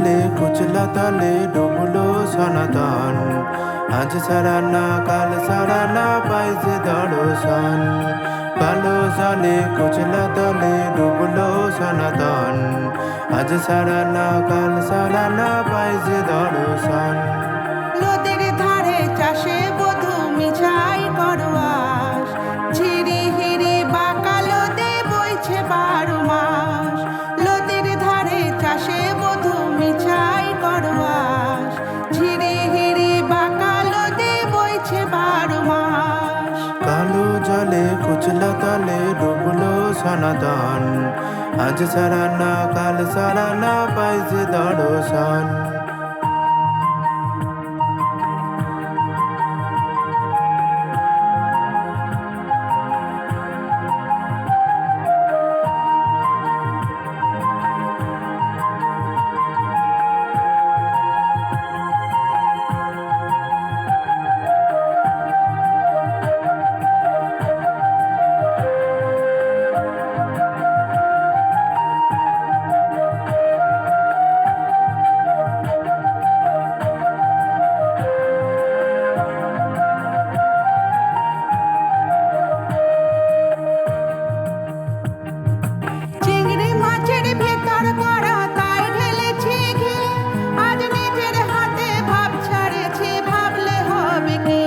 জলে কুচলা তলে ডুবলো সনাতন। আজ সারা না কাল সারা না পাইছে দর্শন। কালো জলে কুচলা তলে ডুবলো সনাতন। আজ সারা না কাল সারা না পাইছে দর্শন। নদীর ধারে চাষে বধূ মিছাই করোয়াস, ঝিরি হিরি বাঁকা নদী বইছে 12 মাস। নদীর ধারে চাষে বধূ মিছাই করোয়াস, ঝিরি হিরি বাঁকা নদী বইছে 12 মাস। কালো জলে কুচলা তলে ডুবলো সনাতন। আজ সারা না কাল সারা না পাইছে দর্শন। চিংড়ি মাছের ভেতর করা তাই ঢেলেছি ঘি, আজ নিজের হাতে ভাব ছাড়েছি ভাবলে হবে কি।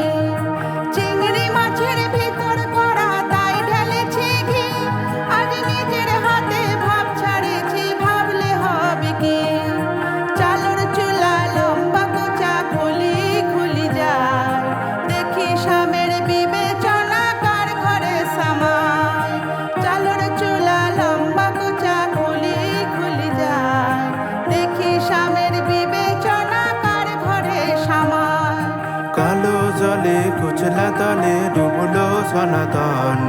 চিংড়ি মাছের ভেতর করা তাই ঢেলেছি ঘি, আজ নিজের হাতে ভাব ছাড়েছি ভাবলে হবে কি। চালর চুলা লম্বা কোচা খুলি খুলি যায়, দেখি স্বামীর বিবেচনা কার ঘরে সামায়। চালর চুলা লম্বা কোচা খুলি খুলি যায়, দেখি স্বামীর বিবেচনা কার ঘরে সামায়। কালো জলে কুচলা তলে ডুবলো সনাতন।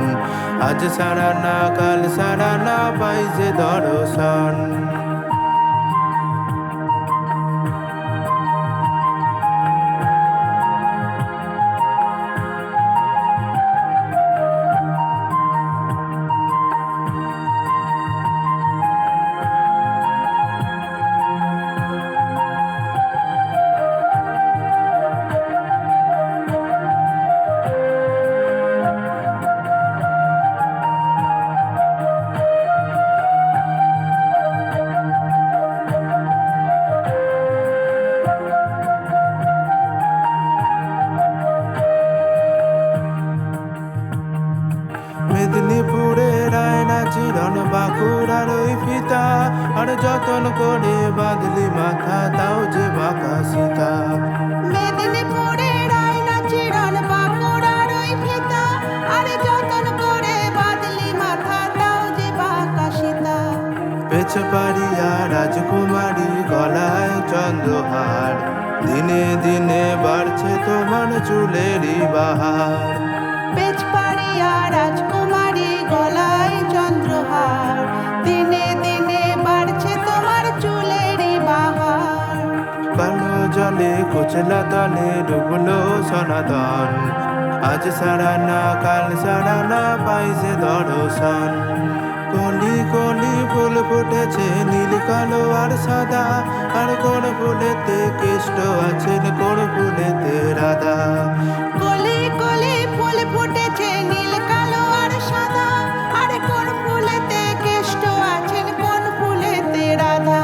আজ সারা না কাল সারা না পাইছে দর্শন। মেদিনীপুরের আয়না চিরন বাঁকুড়ার ওই ফিতা, আর যতন করে বাঁধলি মাথা তাও যে বাঁকা সীতা। মেদিনীপুরের আয়না চিরন বাঁকুড়ার ওই ফিতা, আর যতন করে বাঁধলি মাথা তাও যে বাঁকা সীতা। পেছপাড়িয়া রাজকুমারী গলায় চন্দ্রহার, দিনে দিনে বাড়ছে তোমার চুলেরই বাহার। পেছপাড়িয়া রাজকুমারী গলায় চন্দ্রহার, দিনে দিনে বাড়ছে তোমার চুলেরই বাহার। কালো জলে কুচলা তলে ডুবলো সনাতন। আজ সারা না কাল সারা না পাইছে দর্শন। কলি কলি ফুল ফুটেছে নীল কালো আর সাদা, আর কোন ফুলেতে কৃষ্ণ আছেন কোন ফুলেতে রাধা। কলি কলি ফুল ফুটেছে নীল কালো আর সাদা, আর কোন ফুলেতে কেষ্ট আছেন কোন ফুলেতে রাধা।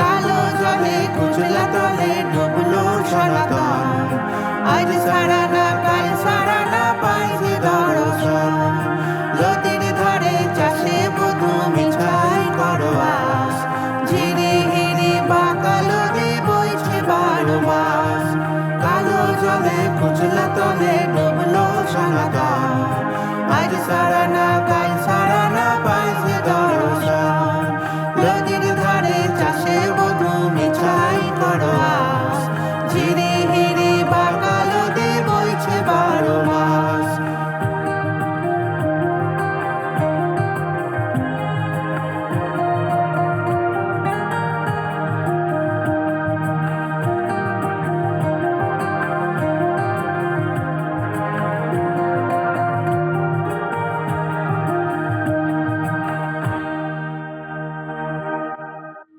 কালো জলে কুচলা তলে ডুবলো সনাতন। আজ সারা না কাল সারা না পাইছে দর্শন। নদীর ধারে চাষে বধূ মিছাই করোয়াস, ঝিরি হিরি বাঁকা নদী বইছে 12 মাস। কালো জলে কুচলা তলে ডুবলো সনাতন। আজ সারা না কাল সারা না পাইছে দর্শন। নদীর ধারে চাষে বধূ মিছাই করোয়াস।